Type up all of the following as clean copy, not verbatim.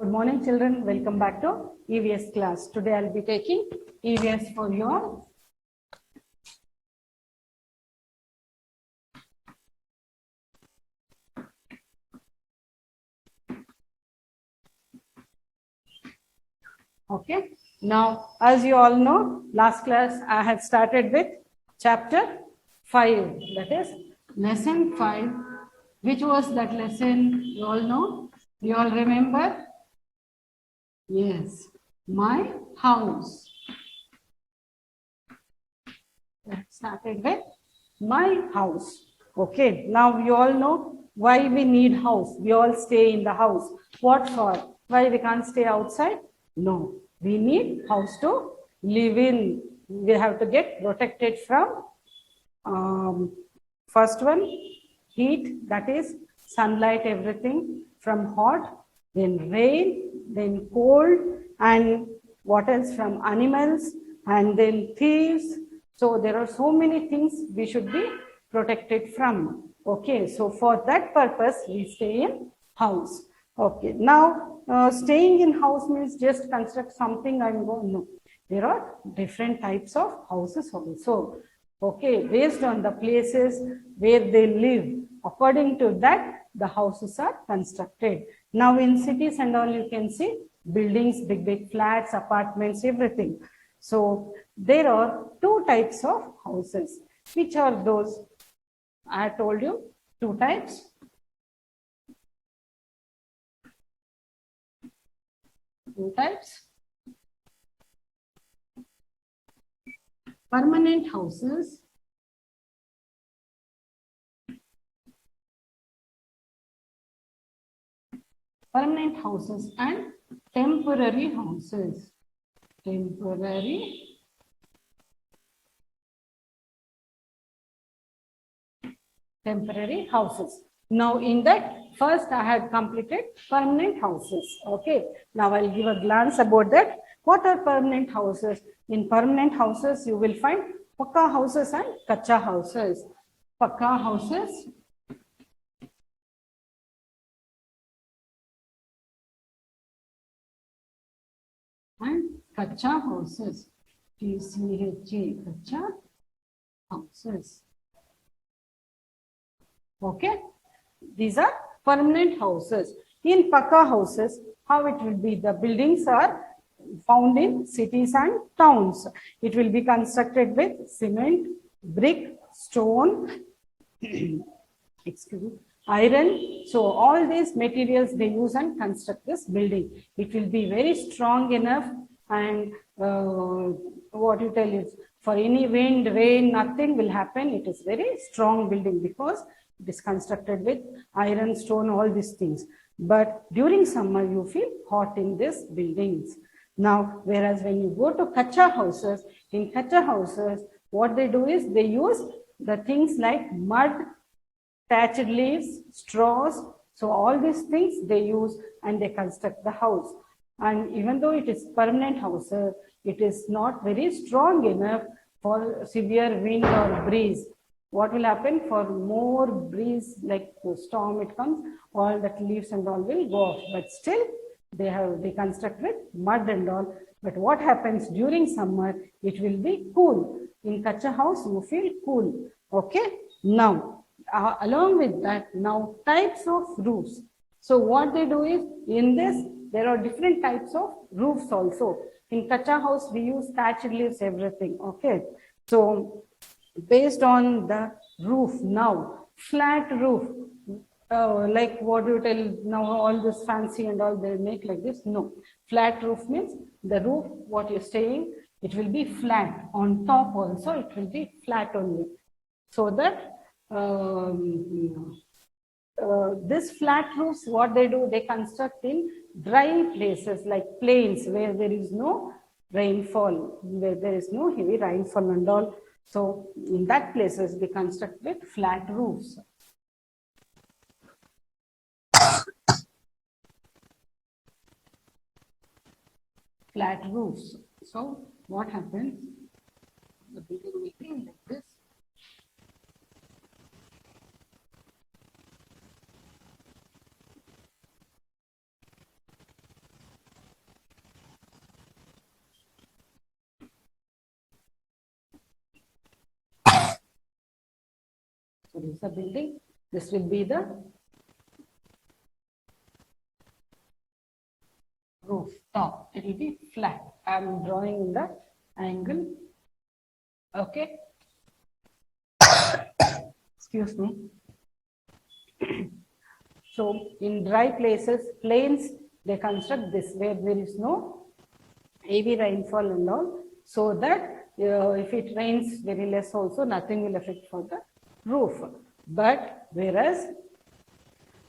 Good morning, children. Welcome back to EVS class. Today I'll be taking EVS for you all. Okay. Now, as you all know, last class I had started with chapter 5. That is lesson 5. Which was that lesson? You all know? You all remember? Yes. My house. Started with my house. Okay, now you all know why we need house. We all stay in the house. What for? Why we can't stay outside? No, we need house to live in. We have to get protected from first one, heat, that is sunlight, everything, from hot, then rain, then cold, and what else, from animals, and then thieves. So there are so many things we should be protected from. Okay, so for that purpose we stay in house. Okay, now staying in house means just construct something and go. No, there are different types of houses also. Okay, based on the places where they live, according to that the houses are constructed. Now in cities and all, you can see buildings, big flats, apartments, everything. So there are two types of houses. Which are those? I told you two types. Two types. Permanent houses. Permanent houses and temporary houses. Temporary houses. Now in that, first I had completed permanent houses. Okay. Now I'll give a glance about that. What are permanent houses? In permanent houses, you will find pakka houses and kacha houses. Pakka houses and kacha houses. TCHA, kacha houses. Okay, these are permanent houses. In pakka houses, how it will be? The buildings are found in cities and towns. It will be constructed with cement, brick, stone, excuse me, iron. So all these materials they use and construct this building. It will be very strong enough, and what you tell is, for any wind, rain, nothing will happen. It is very strong building because it is constructed with iron, stone, all these things. But during summer, you feel hot in these buildings. Now, whereas when you go to kacha houses, in kacha houses, what they do is they use the things like mud, thatched leaves, straws. So all these things they use and they construct the house. And even though it is permanent house, it is not very strong enough for severe wind or breeze. What will happen? For more breeze, like storm it comes, all that leaves and all will go off. But still, they construct with mud and all. But what happens during summer? It will be cool. In kacha house, you feel cool. Okay. Now, along with that, now types of roofs. So what they do is, in this, there are different types of roofs also. In kacha house, we use thatched leaves, everything. Okay. So based on the roof, now flat roof, like what you tell now, all this fancy and all they make like this. No, flat roof means the roof what you're staying, it will be flat. On top also it will be flat only, so that this flat roofs, what they do, they construct in dry places like plains where there is no rainfall, where there is no heavy rainfall and all. So in that places they construct with flat roofs. Flat roofs. So what happens? The building will be like this. What is the building? This will be the roof top. It will be flat. I am drawing the angle. Okay. Excuse me. So in dry places, plains, they construct this where there is no heavy rainfall and all, so that if it rains very less also, nothing will affect for the roof. But whereas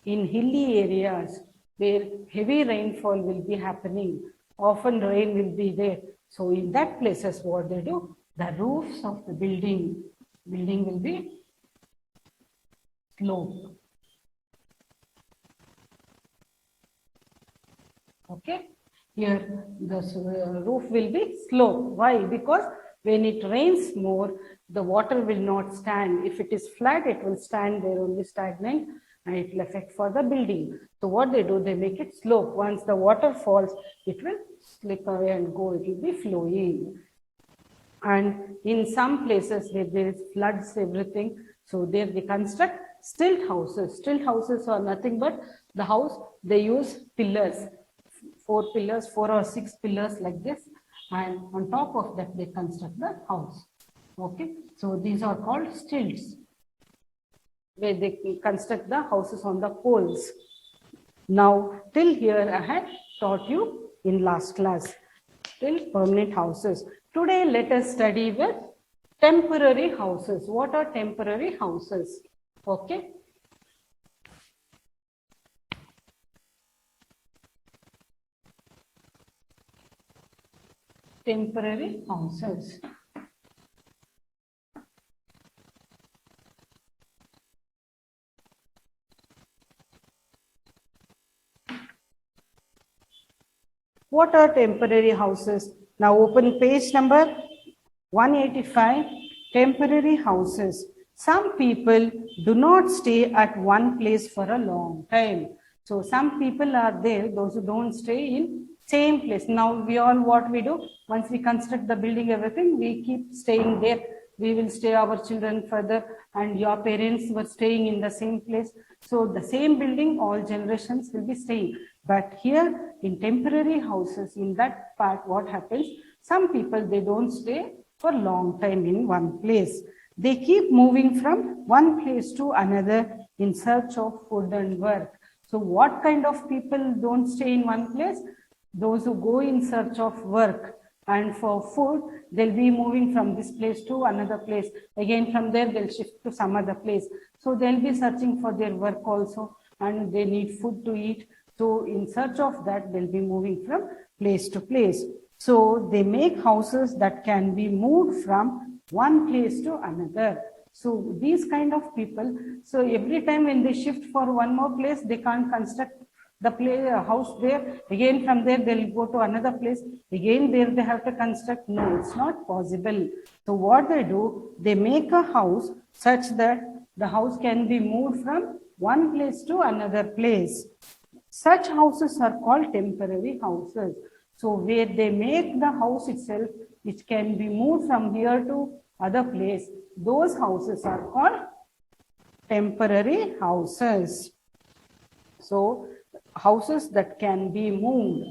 in hilly areas where heavy rainfall will be happening, often rain will be there. So in that places, what they do, the roofs of the building will be sloped. Okay, here the roof will be sloped. Why? Because when it rains more, the water will not stand. If it is flat, it will stand there only stagnant, and it will affect for the building. So what they do, they make it slope. Once the water falls, it will slip away and go. It will be flowing. And in some places where there is floods, everything, so there they construct stilt houses. Stilt houses are nothing but the house, they use pillars. 4 pillars, 4 or 6 pillars like this, and on top of that they construct the house. Okay, so these are called stilts, where they construct the houses on the poles. Now till here I had taught you in last class till permanent houses. Today let us study with temporary houses. What are temporary houses? Okay. Temporary houses. What are temporary houses? Now open page number 185, temporary houses. Some people do not stay at one place for a long time. So some people are there, those who don't stay in same place. Now we all, what we do, once we construct the building, everything, we keep staying there. We will stay our children further, and your parents were staying in the same place. So the same building, all generations will be staying. But here in temporary houses, in that part, what happens? Some people, they don't stay for long time in one place. They keep moving from one place to another in search of food and work. So what kind of people don't stay in one place? Those who go in search of work, and for food, they'll be moving from this place to another place. Again, from there, they'll shift to some other place. So they'll be searching for their work also, and they need food to eat. So in search of that, they'll be moving from place to place. So they make houses that can be moved from one place to another. So these kind of people, so every time when they shift for one more place, they can't construct the house there. Again, from there, they'll go to another place. Again, there they have to construct. No, it's not possible. So what they do, they make a house such that the house can be moved from one place to another place. Such houses are called temporary houses. So where they make the house itself, which can be moved from here to other place, those houses are called temporary houses. So houses that can be moved.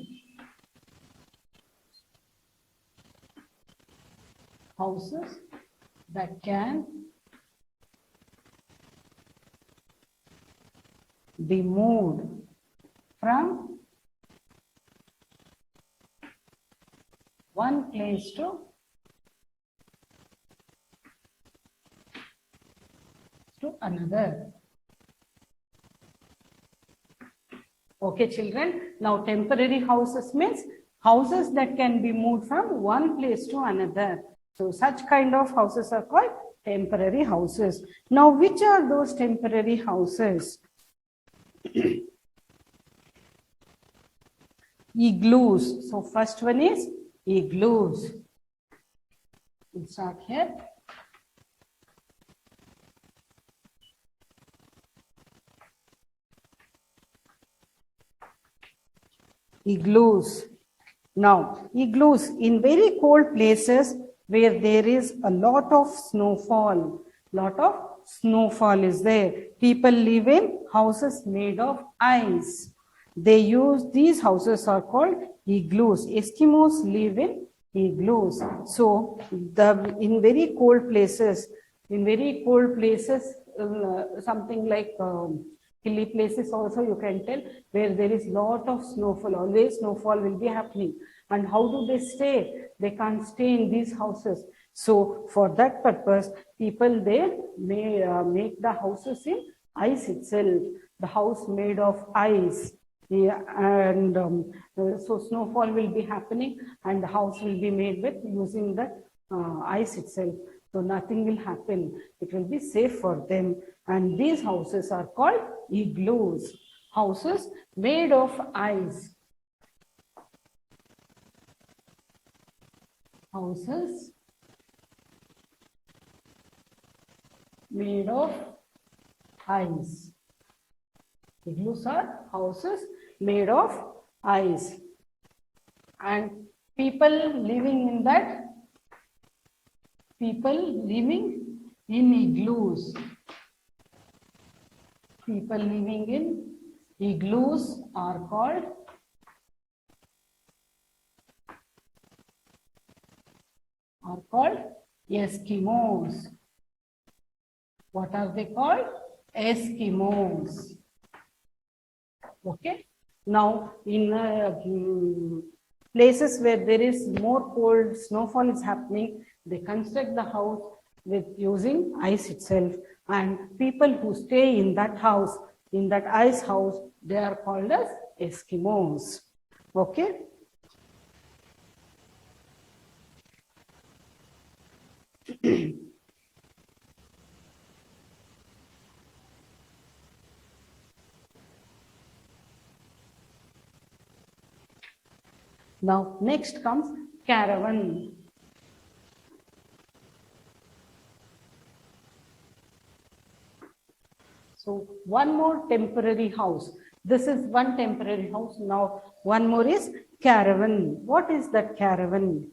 Houses that can be moved from one place to another. Okay, children. Now, temporary houses means houses that can be moved from one place to another. So, such kind of houses are called temporary houses. Now, which are those temporary houses? Igloos. So, first one is igloos. We'll start here. Igloos. Now, igloos in very cold places where there is a lot of snowfall. snowfall is there. People live in houses made of ice. They use, these houses are called igloos. Eskimos live in igloos. So in very cold places, something like hilly places also you can tell, where there is lot of snowfall, always snowfall will be happening. And how do they stay? They can't stay in these houses. So for that purpose, people there may make the houses in ice itself, the house made of ice. Yeah, and so snowfall will be happening and the house will be made with using the ice itself. So nothing will happen. It will be safe for them. And these houses are called igloos, houses made of ice. Houses made of ice. Igloos are houses made of ice. And people living in that, people living in igloos. People living in igloos are called Eskimos. What are they called? Eskimos. Okay. Now, in places where there is more cold, snowfall is happening, they construct the house with using ice itself. And people who stay in that house, in that ice house, they are called as Eskimos. Okay. Now, next comes caravan. So, one more temporary house. This is one temporary house. Now, one more is caravan. What is that caravan?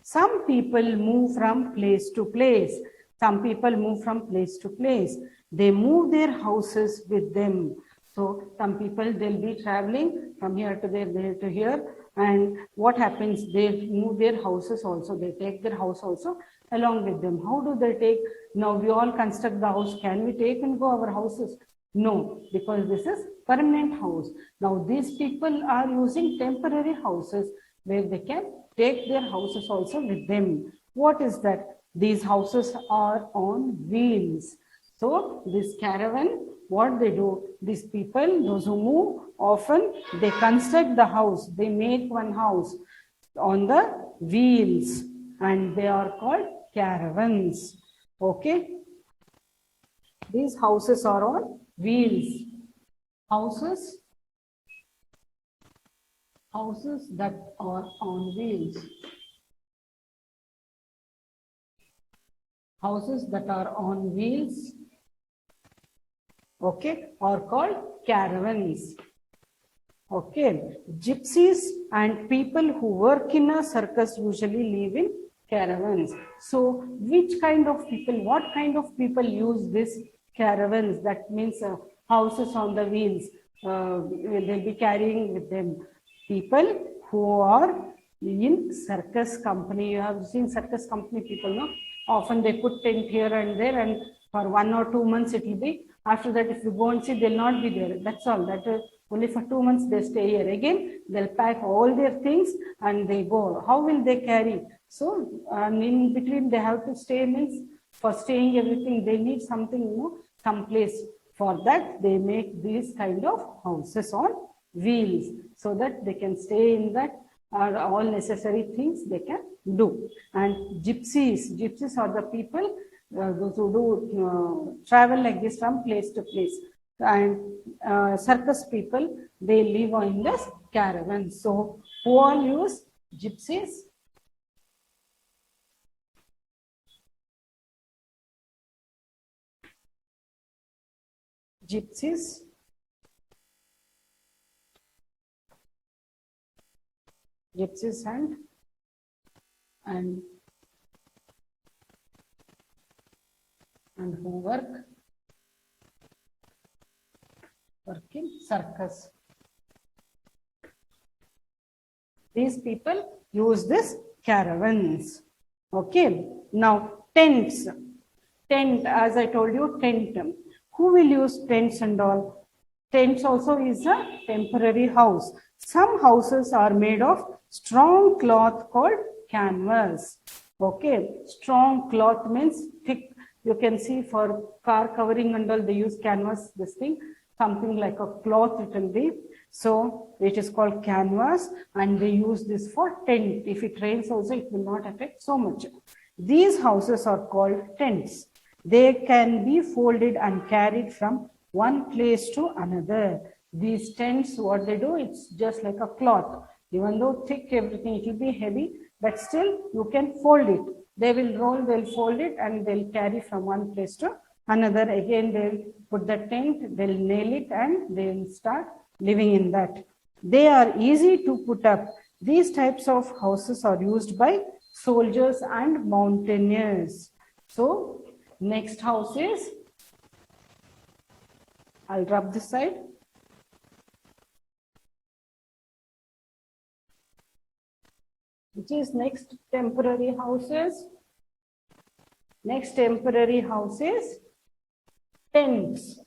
Some people move from place to place. Some people move from place to place. They move their houses with them. So, some people, they'll be traveling from here to there to here. And what happens? They move their houses also. They take their house also along with them. How do they take? Now we all construct the house. Can we take and go our houses? No, because this is permanent house. Now these people are using temporary houses where they can take their houses also with them. What is that? These houses are on wheels. So this caravan, what they do, these people, those who move, often they construct the house. They make one house on the wheels and they are called caravans. Okay. These houses are on wheels. Houses that are on wheels. Houses that are on wheels, okay, are called caravans. Okay. Gypsies and people who work in a circus usually live in caravans. So which kind of people, what kind of people use this caravans? That means houses on the wheels. They'll be carrying with them. People who are in circus company. You have seen circus company people, no? Often they put tent here and there, and for 1 or 2 months it will be. After that, if you go and see, they'll not be there. That's all. That only for 2 months they stay here. Again, they'll pack all their things and they go. How will they carry? So, in between they have to stay, means for staying everything, they need something, you know, some place. For that, they make these kind of houses on wheels so that they can stay in that, all necessary things they can do. And gypsies are the people, those who do travel like this from place to place. And circus people, they live in this caravan. So who all use gypsies? Gypsies and who work work in circus. These people use this caravans. Okay. Now tents. Tent, as I told you, tent. Who will use tents and all? Tents also is a temporary house. Some houses are made of strong cloth called canvas. Okay. Strong cloth means thick. You can see for car covering and all, they use canvas, this thing. Something like a cloth it will be. So it is called canvas, and they use this for tent. If it rains also, it will not affect so much. These houses are called tents. They can be folded and carried from one place to another. These tents, what they do, it's just like a cloth. Even though thick everything, it will be heavy, but still you can fold it. They will roll, they'll fold it, and they'll carry from one place to another. Again, they'll put the tent, they'll nail it, and they'll start living in that. They are easy to put up. These types of houses are used by soldiers and mountaineers. So, next house is, I'll rub this side. Which is next temporary houses. Next temporary houses, tents.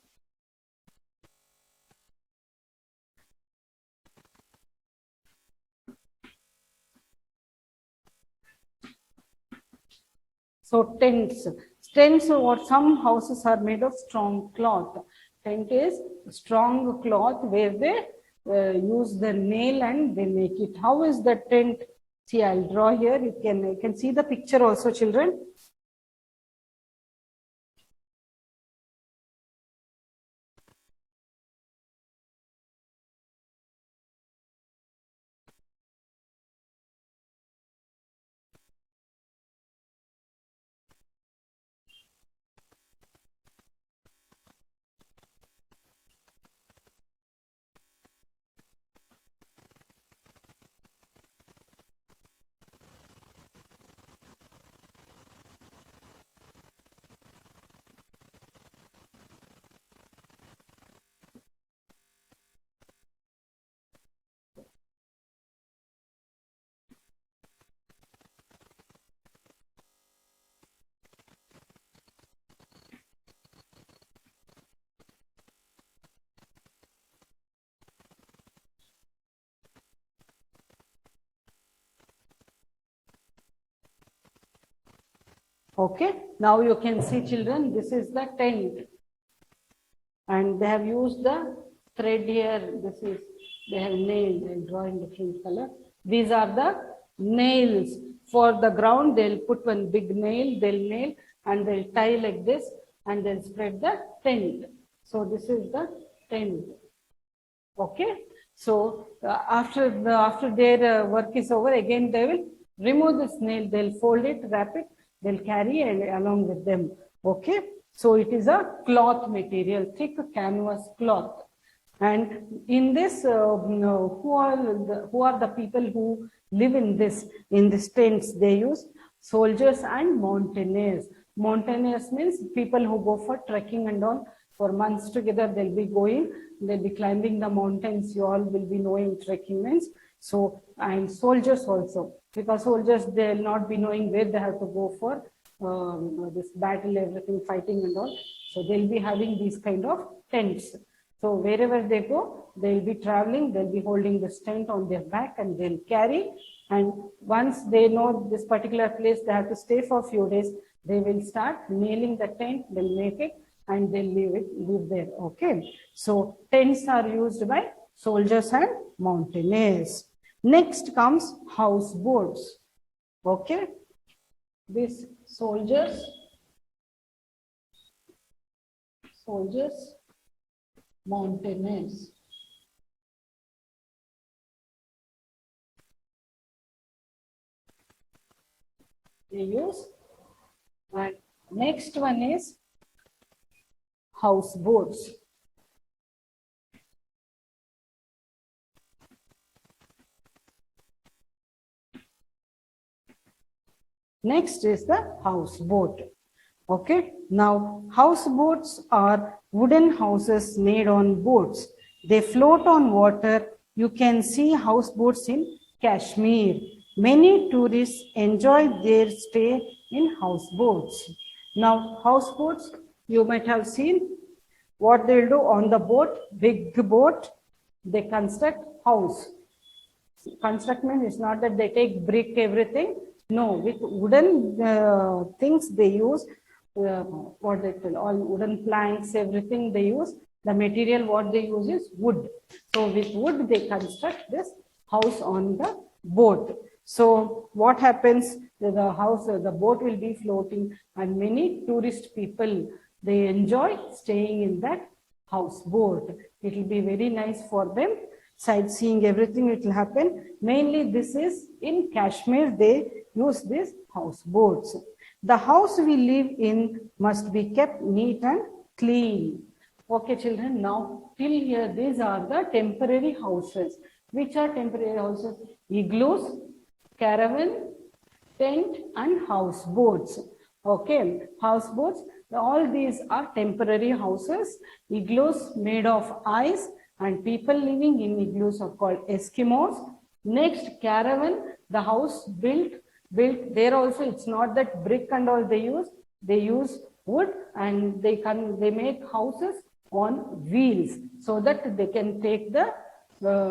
So tents. Tents or some houses are made of strong cloth. Tent is strong cloth where they use the nail and they make it. How is the tent? See, I'll draw here. You can see the picture also, children. Okay, now you can see, children, this is the tent. And they have used the thread here. This is, they have nailed, they'll draw in different color. These are the nails. For the ground, they'll put one big nail, they'll nail, and they'll tie like this, and they'll spread the tent. So this is the tent. Okay, so after their work is over, again they will remove this nail, they'll fold it, wrap it, they'll carry along with them. Okay, so it is a cloth material, thick canvas cloth. And in this, who are the people who live in this tents? They use soldiers and mountaineers. Mountaineers means people who go for trekking and all. For months together, they'll be going, they'll be climbing the mountains. You all will be knowing trekking means. So, and soldiers also, because soldiers, they'll not be knowing where they have to go for this battle, everything, fighting and all. So they'll be having these kind of tents. So wherever they go, they'll be traveling, they'll be holding this tent on their back and they'll carry. And once they know this particular place, they have to stay for a few days, they will start nailing the tent, they'll make it, and they'll live there. Okay, so tents are used by soldiers and mountaineers. Next comes houseboats. Okay, these soldiers, mountaineers. They use. And next one is houseboats. Next is the houseboat. Okay. Now, houseboats are wooden houses made on boats. They float on water. You can see houseboats in Kashmir. Many tourists enjoy their stay in houseboats. Now, houseboats, you might have seen what they'll do on the boat, big boat, they construct house. Construction is not that they take brick everything. No, with wooden things they use, what they call, all wooden planks, everything they use. The material what they use is wood. So with wood they construct this house on the boat. So what happens? The house, the boat will be floating, and many tourist people, they enjoy staying in that houseboat. It will be very nice for them. Sightseeing, everything it will happen. Mainly this is in Kashmir, they use these houseboats. The house we live in must be kept neat and clean. Okay, children, now till here, these are the temporary houses. Which are temporary houses? Igloos, caravan, tent, and houseboats. Okay, houseboats, all these are temporary houses. Igloos made of ice, and people living in igloos are called Eskimos. Next, caravan, the house built there also. It's not that brick and all they use wood, and they make houses on wheels so that they can take the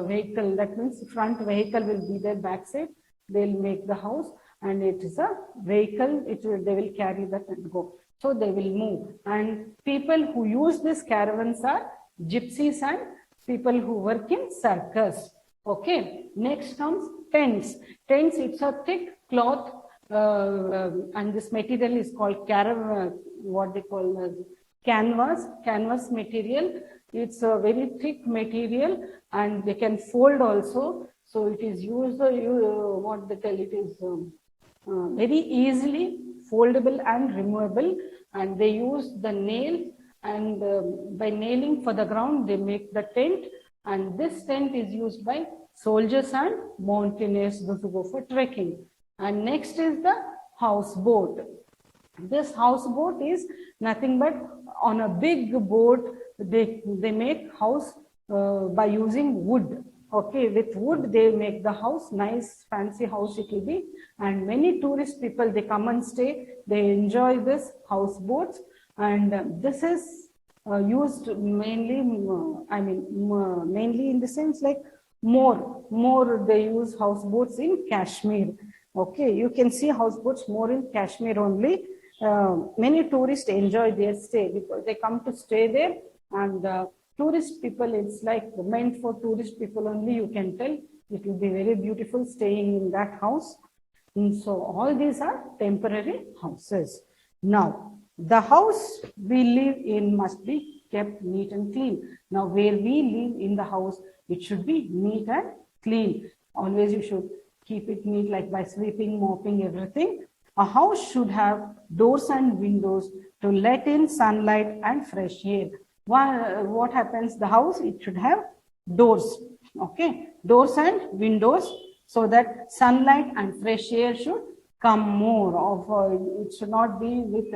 vehicle. That means front vehicle will be their backside. They'll make the house, and it is a vehicle. They will carry that and go. So they will move. And people who use these caravans are gypsies and people who work in circus. Okay. Next comes tents. Tents, it's a thick cloth, and this material is called caravan. What they call canvas material. It's a very thick material, and they can fold also. So it is used. What they tell it is very easily foldable and removable, and they use the nail, and by nailing for the ground they make the tent, and this tent is used by soldiers and mountaineers, those who go for trekking. And next is the houseboat. This houseboat is nothing but on a big boat they make house by using wood. Okay, with wood they make the house, nice fancy house it will be, and many tourist people, they come and stay, they enjoy this houseboats, and this is used mainly, mainly in the sense like more they use houseboats in Kashmir. Okay, you can see houseboats more in Kashmir only. Many tourists enjoy their stay because they come to stay there, and tourist people, it's like meant for tourist people only, you can tell. It will be very beautiful staying in that house. And so all these are temporary houses. Now, the house we live in must be kept neat and clean. Now, where we live in the house, it should be neat and clean. Always you should keep it neat, like by sweeping, mopping, everything. A house should have doors and windows to let in sunlight and fresh air. What happens? The house, it should have doors. Okay, doors and windows, so that sunlight and fresh air should come more. It should not be with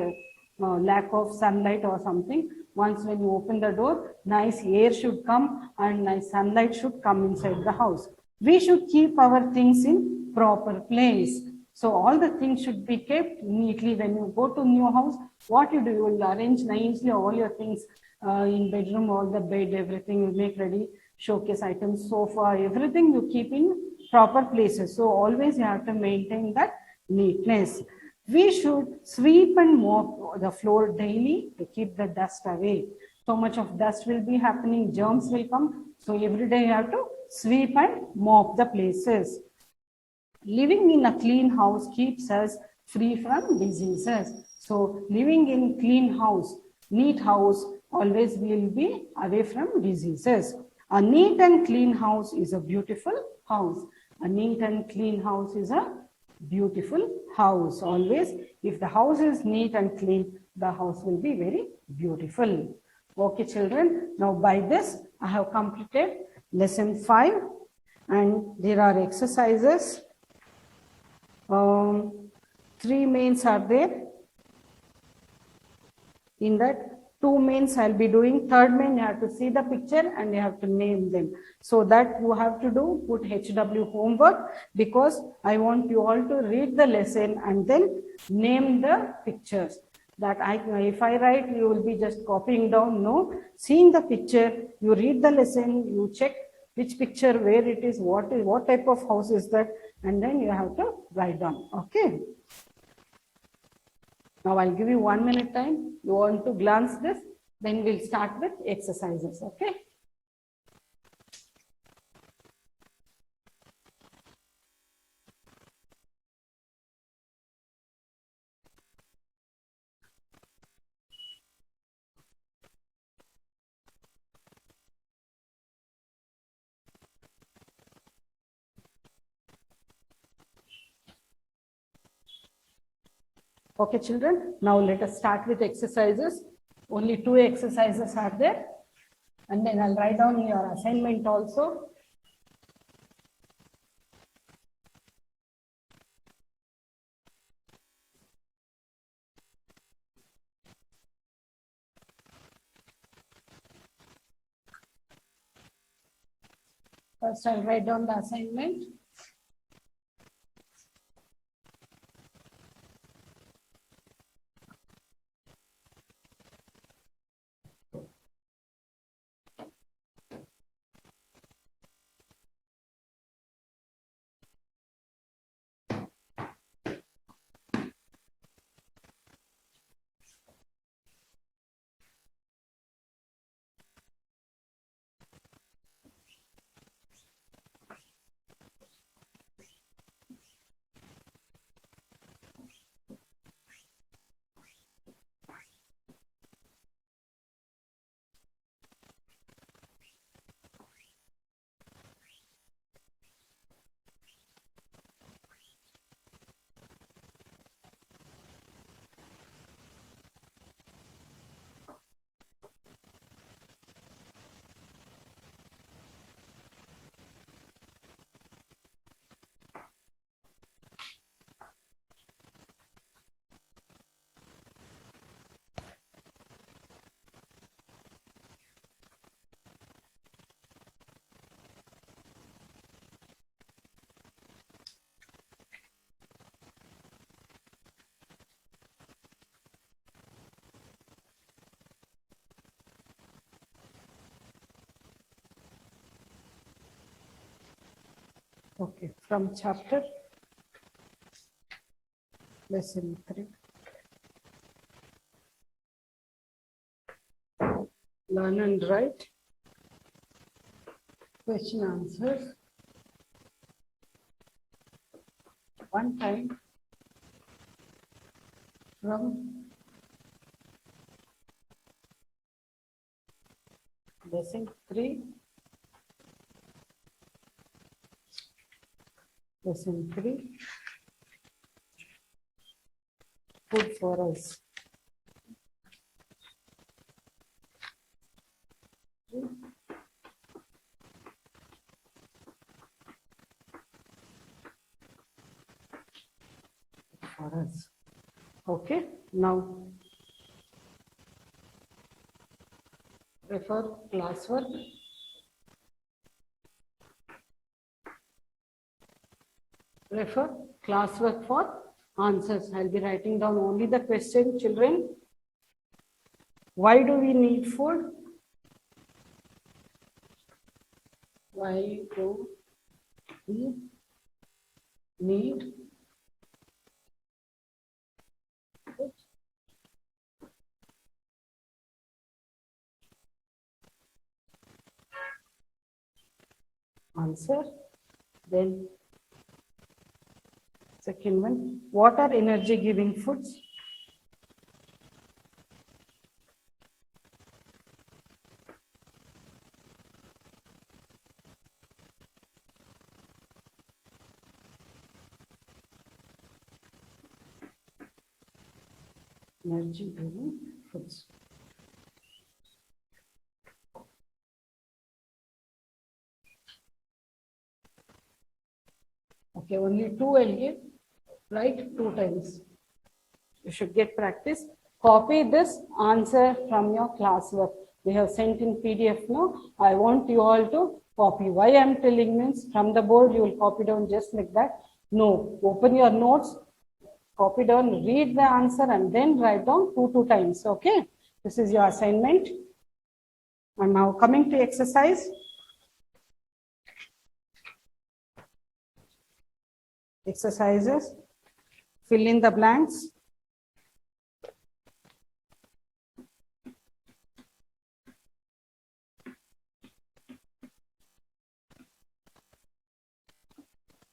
lack of sunlight or something. Once when you open the door, nice air should come and nice sunlight should come inside the house. We should keep our things in proper place. So all the things should be kept neatly. When you go to new house, what you do, you will arrange nicely all your things in bedroom, all the bed, everything you make ready, showcase items, sofa, everything you keep in proper places. So always you have to maintain that neatness. We should sweep and mop the floor daily to keep the dust away. So much of dust will be happening, germs will come. So every day you have to sweep and mop the places. Living in a clean house keeps us free from diseases. So living in clean house, neat house, always will be away from diseases. A neat and clean house is a beautiful house. A neat and clean house is a beautiful house. Always, if the house is neat and clean, the house will be very beautiful. Okay, children. Now, by this, I have completed lesson 5, and there are exercises. 3 mains are there. In that, two mains I'll be doing. Third main, you have to see the picture and you have to name them. So that you have to do, put HW homework, because I want you all to read the lesson and then name the pictures. That if I write, you will be just copying down. No, seeing the picture, you read the lesson, you check which picture, where it is, what type of house is that, and then you have to write down. Okay. Now I'll give you 1 minute time. You want to glance this, then we'll start with exercises. Okay. Okay, children. Now let us start with exercises. Only 2 exercises are there. And then I'll write down your assignment also. First, I'll write down the assignment. Okay, from chapter lesson 3. Learn and write. Question answers. One time from lesson 3. Lesson 3. Food for us. For us. Okay, now refer classwork. Refer classwork for answers. I'll be writing down only the question, children. Why do we need food? Why do we need food? Answer. Then second one, what are energy giving foods? Energy giving foods. Okay, only 2 I'll give. Write 2 times. You should get practice. copy this answer from your classwork. We have sent in PDF now. I want you all to copy. Why I am telling means from the board you will copy down just like that. No, open your notes, copy down, read the answer and then write down two times. Okay, this is your assignment. And now coming to exercise. Exercises. Fill in the blanks.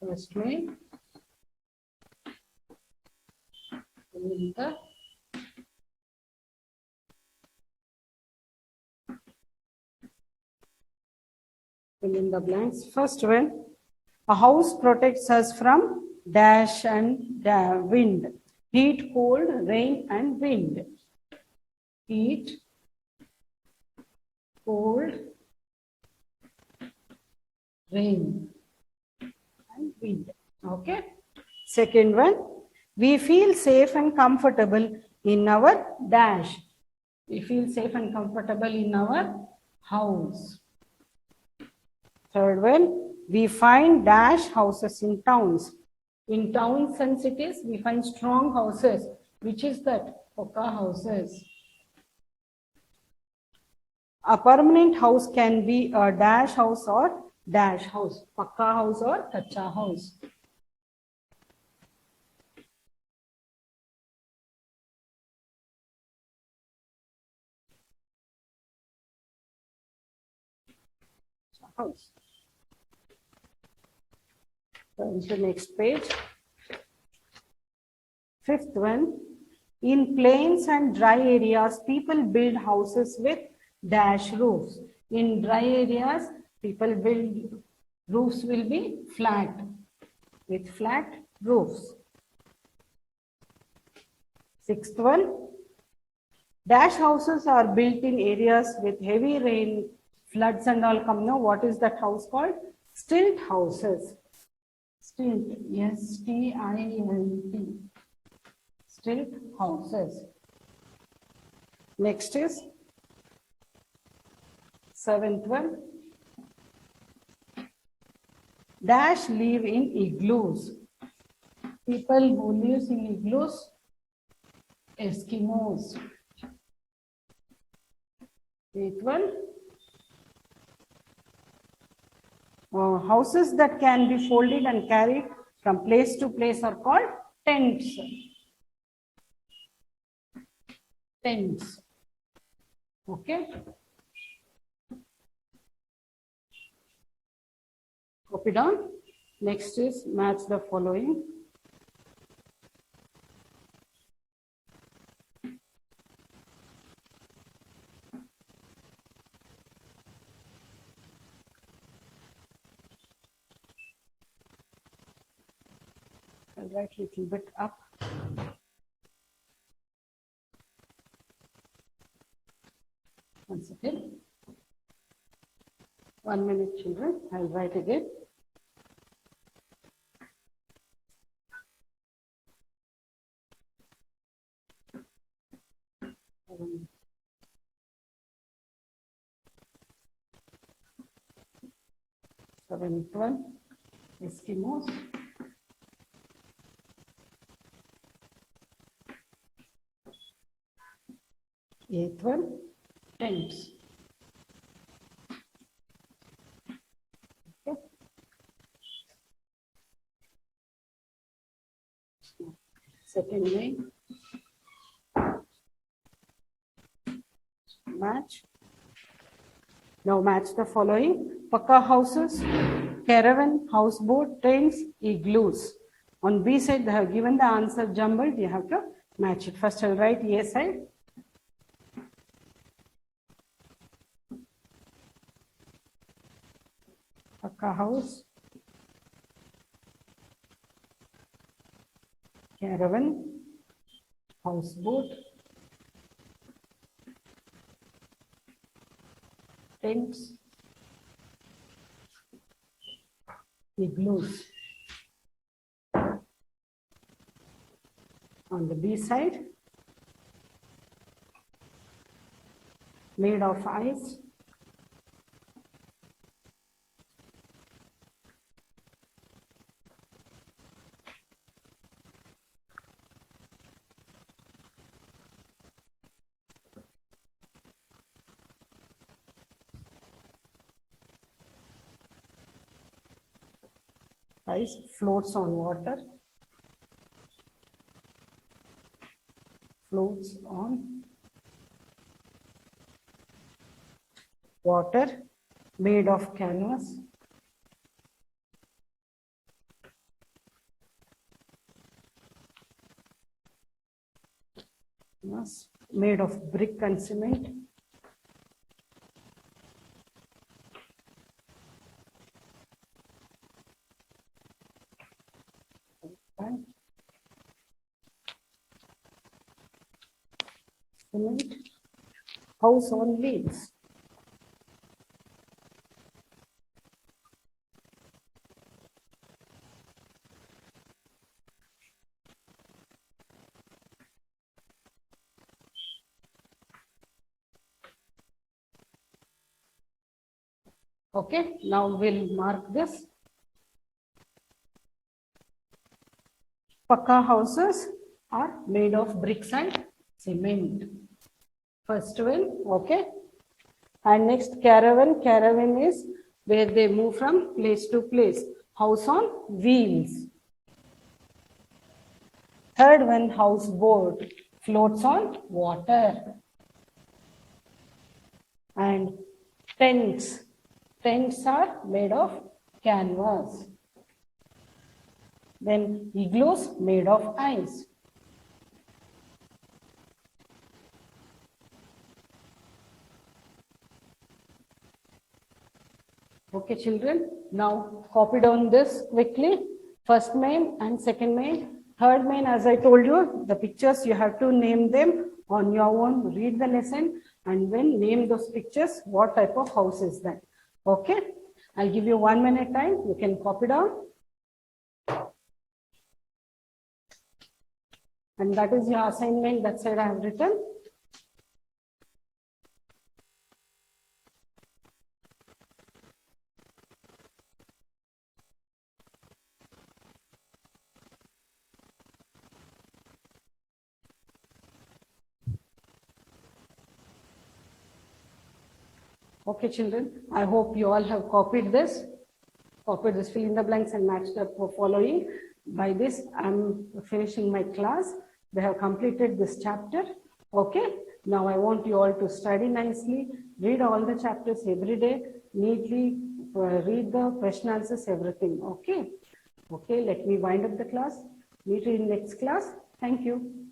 First way. Fill in the blanks. First one. A house protects us from dash and wind. Heat, cold, rain and wind. Heat, cold, rain and wind. Okay. Second one. We feel safe and comfortable in our dash. We feel safe and comfortable in our house. Third one. We find dash houses in towns. In towns and cities, we find strong houses. Which is that? Pakka houses. A permanent house can be a dash house or dash house. Pakka house or kacha house. House. Turn to next page. Fifth one. In plains and dry areas, people build houses with dash roofs. In dry areas, people build roofs will be flat, with flat roofs. Sixth one. Dash houses are built in areas with heavy rain, floods and all come now. What is that house called? Stilt houses. Stilt, S-T-I-L-T. Stilt houses. Next is seventh one. Dash live in igloos. People who live in igloos, Eskimos. Eighth one. Houses that can be folded and carried from place to place are called tents. Tents. Okay. Copy down. Next is match the following. I'll write a little bit up. Once again. 1 minute, children. I'll write again. Seventh one, Eskimos. Eighth one, tents. Okay. Second way, match. Now match the following. Pakka houses, caravan, houseboat, tents, igloos. On B side, they have given the answer jumbled. You have to match it. First, I'll write A side. Pakka house, caravan, houseboat, tents, igloos. On the B side, made of ice. Ice floats on water. Floats on water made of canvas. Made of brick and cement. Cement. House on wheels. Okay, now we'll mark this. Pakka houses are made of bricks and cement. First one, okay. And next, caravan. Caravan is where they move from place to place. House on wheels. Third one, houseboat. Floats on water. And tents. Tents are made of canvas. Then igloos made of ice. Okay, children, now copy down this quickly. First main and second main. Third main, as I told you, the pictures you have to name them on your own. Read the lesson and then name those pictures. What type of house is that? Okay, I'll give you 1 minute time. You can copy down. And that is your assignment. That side I have written. Okay, children, I hope you all have copied this. Copied this, fill in the blanks and matched up for following. By this, I'm finishing my class. They have completed this chapter. Okay, now I want you all to study nicely, read all the chapters every day, neatly read the question answers, everything. Okay, okay, let me wind up the class. Meet you in next class. Thank you.